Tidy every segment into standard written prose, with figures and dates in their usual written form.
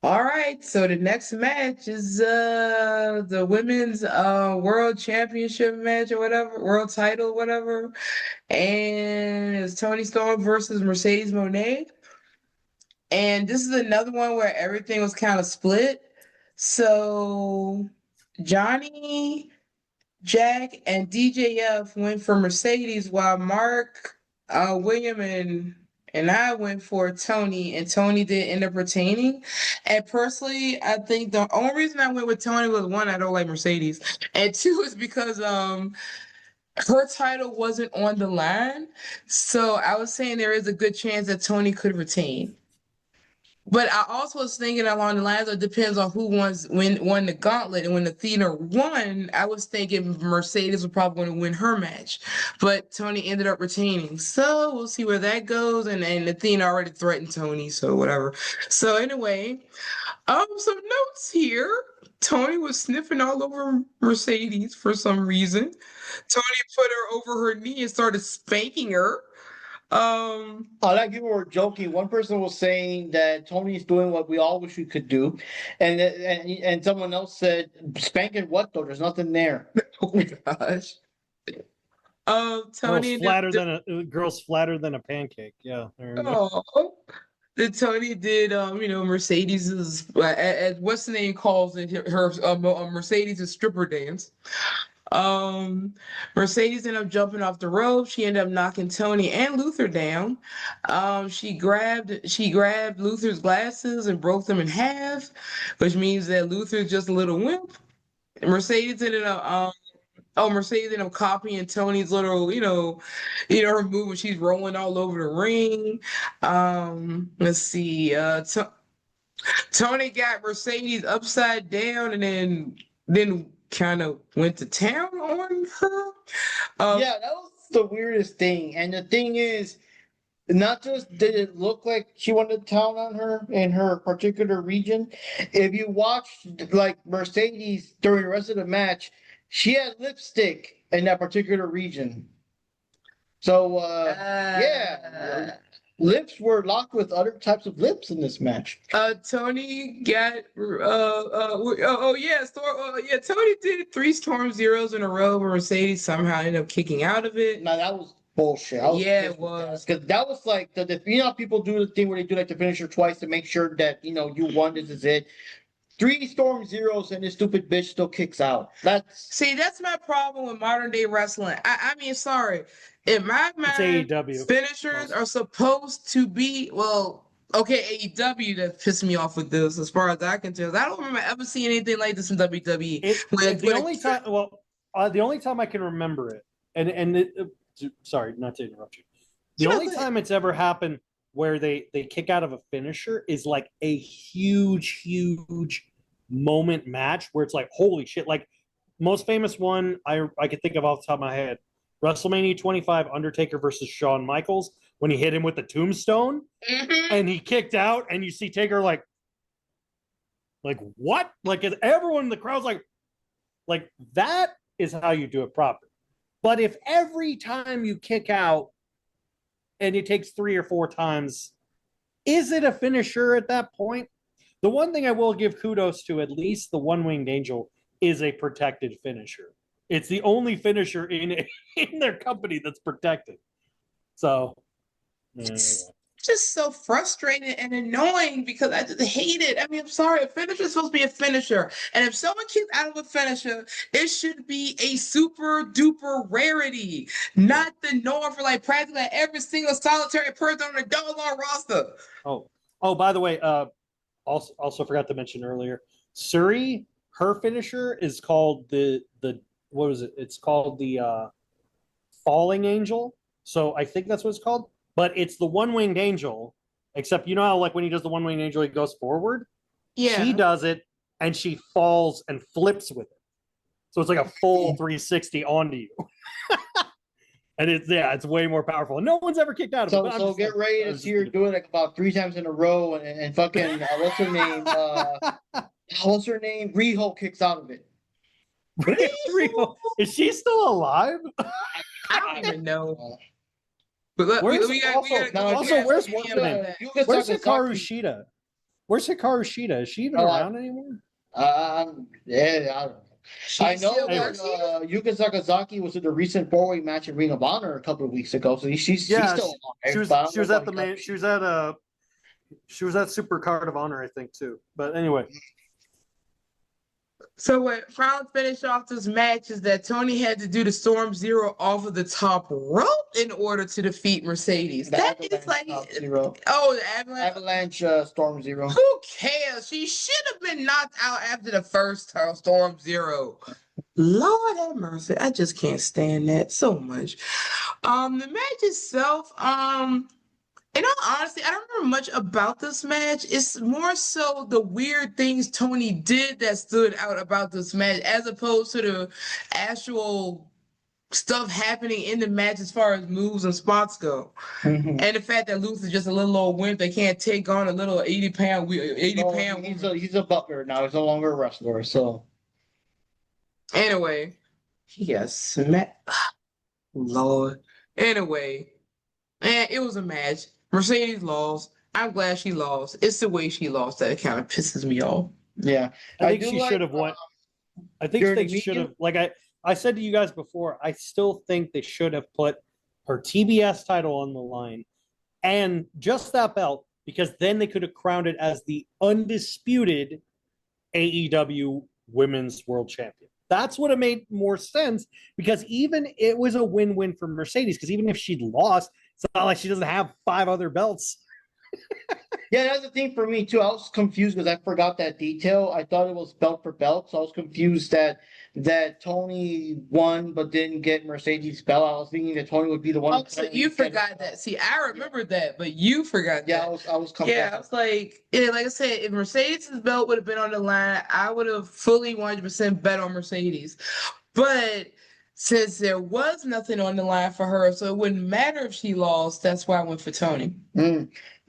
All right, so the next match is the women's world championship match or whatever, world title, whatever. And it's Toni Storm versus Mercedes Moné. And this is another one where everything was kind of split. So Johnny, Jack, and DJF went for Mercedes while Mark, William, and I went for Tony, and Tony did end up retaining. And personally, I think the only reason I went with Tony was one, I don't like Mercedes, and two is because her title wasn't on the line. So I was saying there is a good chance that Tony could retain. But I also was thinking along the lines of it depends on who won the gauntlet. And when Athena won, I was thinking Mercedes was probably going to win her match. But Tony ended up retaining. So we'll see where that goes. And Athena already threatened Tony, so whatever. So anyway, some notes here. Tony was sniffing all over Mercedes for some reason. Tony put her over her knee and started spanking her. I like people were joking. One person was saying that Tony's doing what we all wish we could do, and someone else said, "Spanking what though? There's nothing there." Oh my gosh. Girl's Tony flatter than a girl's flatter than a pancake. Yeah, there we go. oh, the Tony did Mercedes's as what's the name calls it her Mercedes' stripper dance. Mercedes ended up jumping off the rope. She ended up knocking Tony and Luther down. She grabbed Luther's glasses and broke them in half, which means that Luther's just a little wimp. Mercedes ended up Mercedes ended up copying Tony's little, her move when she's rolling all over the ring. Let's see. Tony got Mercedes upside down and then kind of went to town on her. Yeah, that was the weirdest thing. And the thing is, not just did it look like she wanted to town on her in her particular region, if you watched like Mercedes during the rest of the match, she had lipstick in that particular region. So yeah, lips were locked with other types of lips in this match. Tony got Tony did 3 Storm Zeros in a row, but Mercedes somehow ended up kicking out of it. Now that was bullshit. Yeah, it was. Because that was like how people do the thing where they do like the finisher twice to make sure that you won. This is it. 3 Storm Zeros and this stupid bitch still kicks out. That's my problem with modern day wrestling. I mean, sorry. In my mind, AEW. finishers are supposed to be okay, AEW that pissed me off with this, as far as I can tell. I don't remember ever seeing anything like this in WWE. The only time I can remember it, sorry, not to interrupt you. The only time it's ever happened where they kick out of a finisher is like a huge moment match where it's like, holy shit. Like, most famous one I could think of off the top of my head, WrestleMania 25, Undertaker versus Shawn Michaels, when he hit him with the tombstone and he kicked out, and you see Taker like what? Like, everyone in the crowd's like that is how you do it proper. But if every time you kick out and it takes 3 or 4 times, is it a finisher at that point? The one thing I will give kudos to, at least the One-Winged Angel, is a protected finisher. It's the only finisher in their company that's protected. So, it's just so frustrating and annoying because I just hate it. I mean, I'm sorry, a finisher is supposed to be a finisher. And if someone kicks out of a finisher, it should be a super duper rarity, not the norm for like practically every single solitary person on the doggone roster. Oh, by the way, also forgot to mention earlier, Suri, her finisher is called the what was it? It's called the Falling Angel. So I think that's what it's called. But it's the One-Winged Angel, except you know how like when he does the One-Winged Angel, he goes forward? Yeah. She does it, and she falls and flips with it. So it's like a full 360 onto you. And it's way more powerful. And no one's ever kicked out of it. So get ready to see her do it like about 3 times in a row, and fucking what's her name? What's her name? Riho kicks out of it. Riho? Is she still alive? I don't even know. But where's Hikaru Shida? Where's Hikaru Shida? Is she even around anymore? Yeah, I don't know. I know still that works here? Yuka Sakazaki was in the recent 4-way match in Ring of Honor a couple of weeks ago, so she's Yeah, still alive. she was but I don't she know was at about the main. Hikaru. She was at Super Card of Honor, I think, too. But anyway, So what Frown finished off this match is that Tony had to do the Storm Zero off of the top rope in order to defeat Mercedes. The That is Avalanche like, Top Zero. oh, the Avalanche. Avalanche Storm Zero. Who cares? She should have been knocked out after the first Storm Zero. Lord have mercy. I just can't stand that so much. The match itself, in all honesty, I don't remember much about this match. It's more so the weird things Tony did that stood out about this match, as opposed to the actual stuff happening in the match as far as moves and spots go. Mm-hmm. And the fact that Luther's just a little old wimp that can't take on a little 80-pound, 80-pound He's a butler now. He's no longer a wrestler. So anyway, yes, Lord. Anyway, and it was a match. Mercedes lost. I'm glad she lost. It's the way she lost that kind of pisses me off. yeah, I think she should have won. I think during they the should have. media- Like I said to you guys before, I still think they should have put her TBS title on the line and just that belt, because then they could have crowned it as the undisputed AEW Women's World Champion. That's what it made more sense, because even it was a win-win for Mercedes, because even if she'd lost, it's not like she doesn't have 5 other belts. Yeah, that's the thing for me too. I was confused because I forgot that detail. I thought it was belt for belt, so I was confused that Tony won but didn't get Mercedes' belt. I was thinking that Tony would be the one. Oh, so you forgot that. See, I remember that, but you forgot Yeah, that. I was Yeah, I was like, yeah, like I said, if Mercedes' belt would have been on the line, I would have fully 100% bet on Mercedes. But since there was nothing on the line for her, so it wouldn't matter if she lost, that's why I went for Tony.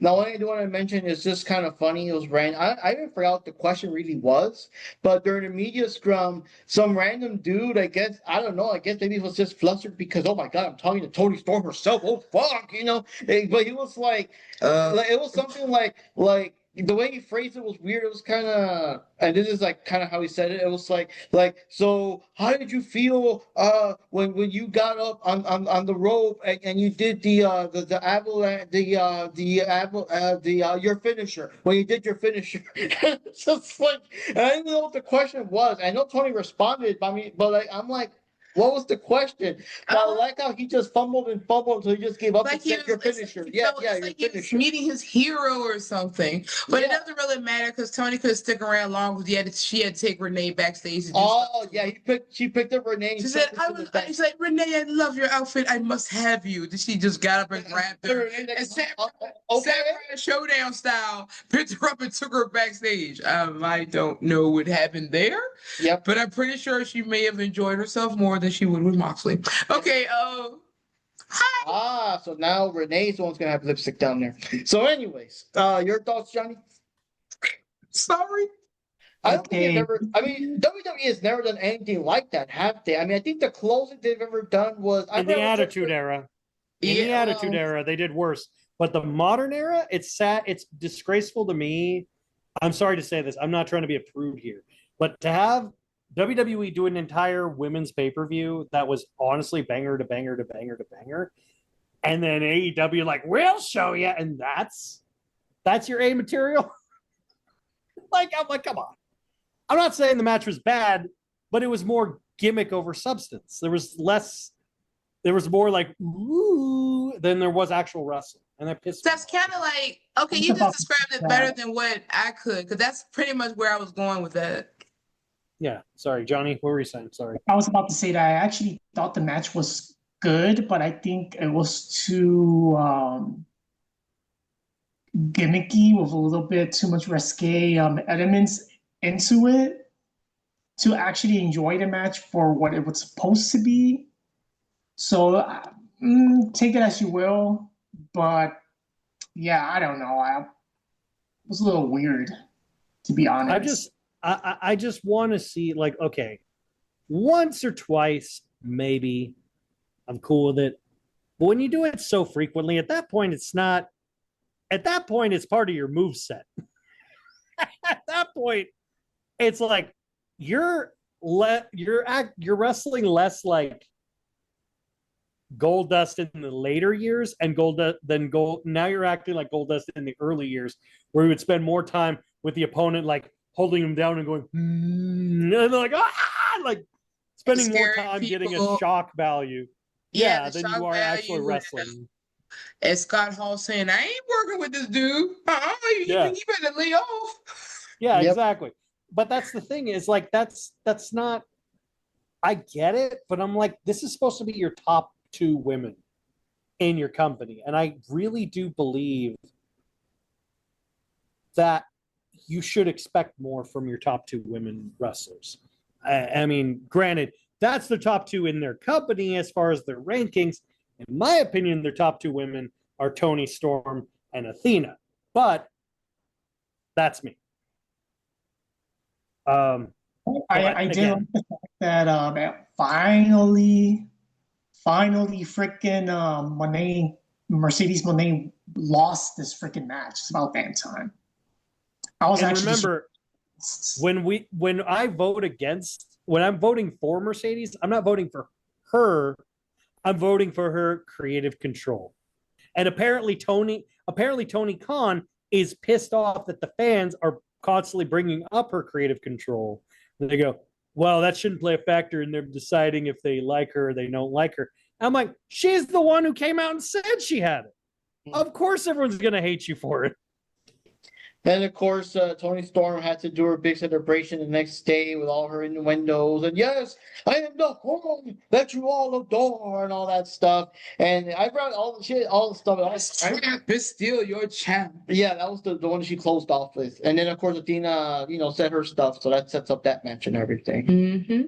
Now, one thing I do want to mention is just kind of funny. It was I even forgot what the question really was, but during the media scrum, some random dude, I guess, I don't know, I guess maybe he was just flustered because, oh my God, I'm talking to Toni Storm herself. Oh, fuck, But he was like it was something like, the way he phrased it was weird. It was kind of, and this is like kind of how he said it. It was like, so how did you feel when you got up on the rope and you did the avalanche your finisher, when you did your finisher? It's just like, I didn't know what the question was. I know Tony responded by me, but like I'm like, what was the question? I like how he just fumbled until he just gave up Like and said your finisher. Yeah, it's your like he was finisher. meeting his hero or something. But it Yeah. doesn't really matter because Tony could stick around long because she had to take Renee backstage to do Oh stuff. yeah, she picked up Renee. She said, she's like, Renee, I love your outfit. I must have you. Then she just got up and grabbed her. And Samurai Showdown style, picked her up and took her backstage. I don't know what happened there. Yep. But I'm pretty sure she may have enjoyed herself more than she would with Moxley. Okay, hi. So now Renee's the one's gonna have lipstick down there. So, anyways, your thoughts, Johnny? Sorry. I don't think they've ever. I mean, WWE has never done anything like that, have they? I mean, I think the closest they've ever done was in the Attitude Era. In the Attitude Era, they did worse. But the modern era, it's sad. It's disgraceful to me. I'm sorry to say this. I'm not trying to be a prude here, but to have WWE do an entire women's pay-per-view that was honestly banger to banger to banger to banger, and then AEW like, we'll show you, and that's your A material. I'm like, come on. I'm not saying the match was bad, but it was more gimmick over substance. There was more like ooh than there was actual wrestling, and that pissed me That's off. kind of like, okay, you just described it better than what I could, because that's pretty much where I was going with that. Yeah, sorry, Johnny. What were you saying? Sorry. I was about to say that I actually thought the match was good, but I think it was too gimmicky with a little bit too much risque elements into it to actually enjoy the match for what it was supposed to be. So take it as you will, but yeah, I don't know. It was a little weird, to be honest. I just want to see, like, okay, once or twice, maybe I'm cool with it. But when you do it so frequently, at that point, it's not. At that point, it's part of your move set. at that point, it's like you're wrestling less like Goldust in the later years and now you're acting like Goldust in the early years, where we would spend more time with the opponent, like holding him down and going, and they're like, like spending more time getting a shock value. Yeah, Than you are actually wrestling. And Scott Hall saying, I ain't working with this dude. You better lay off. Yeah, exactly. But that's the thing, is like that's not, I get it, but I'm like, this is supposed to be your top 2 women in your company. And I really do believe that you should expect more from your top 2 women wrestlers. I mean, granted, that's the top 2 in their company as far as their rankings. In my opinion, their top 2 women are Toni Storm and Athena. But that's me. I did like the fact that finally freaking Mercedes Moné lost this freaking match. It's about damn time. I was remember when I'm voting for Mercedes, I'm not voting for her. I'm voting for her creative control. And apparently Tony Khan is pissed off that the fans are constantly bringing up her creative control. And they go, well, that shouldn't play a factor in them deciding if they like her or they don't like her. I'm like, she's the one who came out and said she had it. Of course everyone's going to hate you for it. And of course, Toni Storm had to do her big celebration the next day with all her innuendos. And yes, I am the woman that you all adore and all that stuff. And I brought all the shit, all the stuff. Champ is still your champ. Yeah, that was the one she closed off with. And then, of course, Athena, said her stuff. So that sets up that match and everything. Mm-hmm.